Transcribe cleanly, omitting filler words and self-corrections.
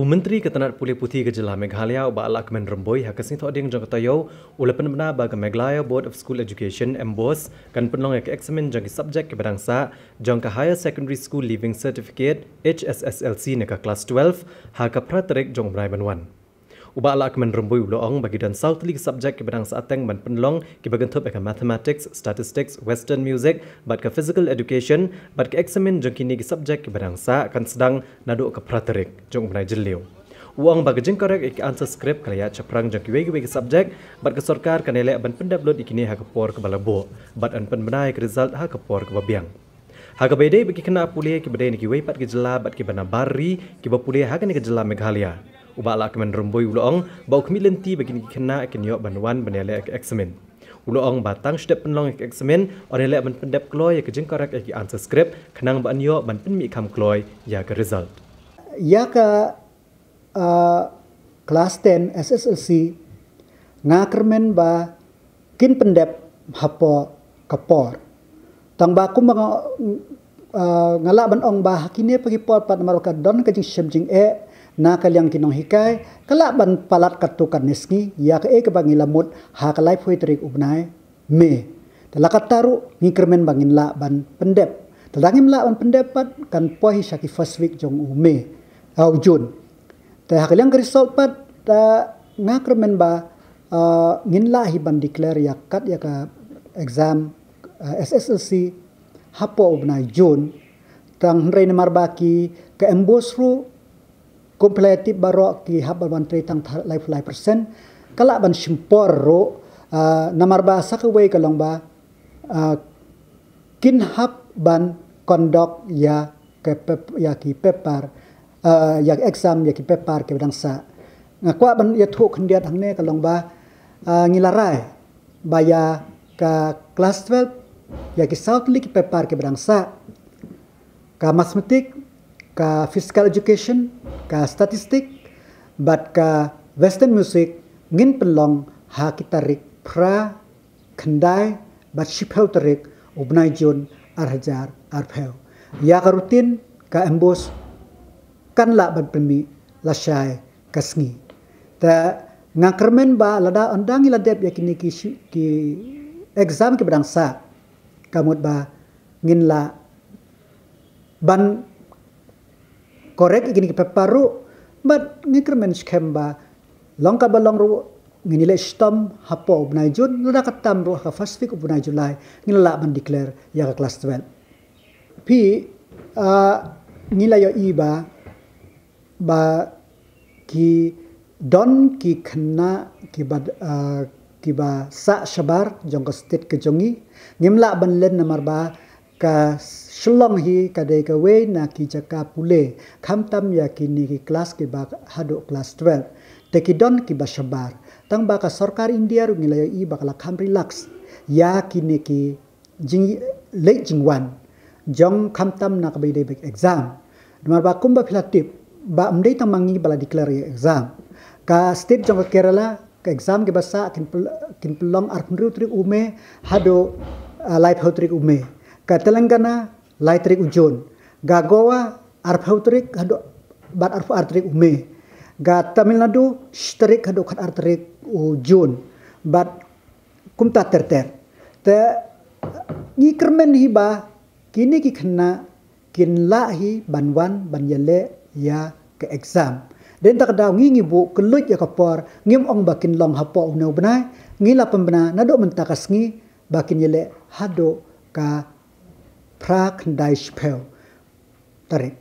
Menteri Ketenat Pulih Putih Kejelah Meghalaya Ubak Alak Kemen Remboi Hakasni Thok Ding Jong Ketayo Ulapan benar baga Meghalaya Board of School Education MBOS kan penlong ke eksamen jang subjek ke bangsa jang ke Higher Secondary School Leaving Certificate HSSLC neka kelas 12 ha ka praterik jong Brai Banwan. Ubak Alak Kemen Remboi uloong bagi dan South League subjek ke bangsa ateng ban penlong ke bagian top ke Mathematics, Statistics, Western Music, bat ke Physical Education, bat ke eksamen jang kini ke subjek ke bangsa kan sedang naduk ke praterik jong Brai Jeliu. Uang bagi jengkorek ik answer script kalaya caprang jang kiwe ke subjek bat ke sorkar kan elek ban pendapload ikini ha ke por ke balabo bat an pen benai ke result ha ke por ke babiang. Ha ke bede bagi kena pulih ke bede ni kiwe pat ke jela bat ke bana bari ke bapulih ha ke ni ke jela Meghalaya. Ubak Alak Kemen Remboi uloong bau kemilenti bagi ni kena ke niok banwan banele ke eksamen. Uloong batang step penlong ke eksamen on elek ban pendap kloy ke jengkorek ik answer script kenang ban niok ban penmi kam kloy ya ke result. Ya ke kelas 10 SSLC ngakermen ba kin pendep hapo kapor tang ba ku ngala ban ong ba kini pagi por pat mar ka don ka jing shemjing na kalyang kinong hikay kala ban palat katukan neski ya ke ke bangi lamut ha ka life hoitrik ubnai me talaka taru ngikermen bangin la ban pendep tadangim la ban pendep pat kan pohi shaki first week jong me au Jun ta hakaliang result pat ta ngakermen ba ngin la hi ban declare ya kat ya ka exam SSLC hapo ubnai Jun tang rein marbaki ke embosru kompletif baro ki habal ban tang life percent kala ban simpor ro namar bahasa ke way kalong ba kin hab ban kondok ya ke ya ki paper ya exam ya ki paper ke bangsa ngakwa ban ya thu khendiat hangne kalong ba ngilarai baya ka kelas 12 ya ki South League paper ke bangsa ka matematik ka physical education ka statistik bat ka Western Music ngin pelong ha kitarik pra kendai bat shipel tarik ubnai Jun arhajar arpel ya ka rutin ka embos kan la bat pemi lasai kasngi ta ngakermen ba lada andang iladep yakini ki exam ke bangsa kamut ba ngin la ban korek igini peparu but ngikermen skemba long ka balong ru nginile stom hapo ubnai Jun lada katam ru ka first week ubnai Julai ngila ban declare ya ka class 12 pi ngila yo iba ba ki don ki khna ki ba sa shabar jong ka state ke jongi ngimla ban len namar ba ka shlong hi kadai ka we na ki jaka pule khamtam ya kini ki kelas ki ba hado kelas 12 te ki don ki ba shabar tang ba ka sarkar India ru ngilay i ba kala kham relax ya kini ki jing late jingwan jong khamtam na ka be exam mar ba kumba philatip ba amdei tamangi bala declare exam ka state jong Kerala ka exam ke basa kin pelong arpnru trik ume hado life hotrik ume ka Telangana laitrik Ujun ga Goa arpautrik hado bat artrik ume ga Tamil Nadu strik hado khat artrik Ujun bat kumta terter te ngikermen hiba kini ki khna kin la hi banwan banyele ya ke exam den tak daw ngi bu kelut ya kapor ngim ong bakin long hapo unau benai ngila pembena nado mentakas ngi bakin yele hado ka pra kendai spell tarik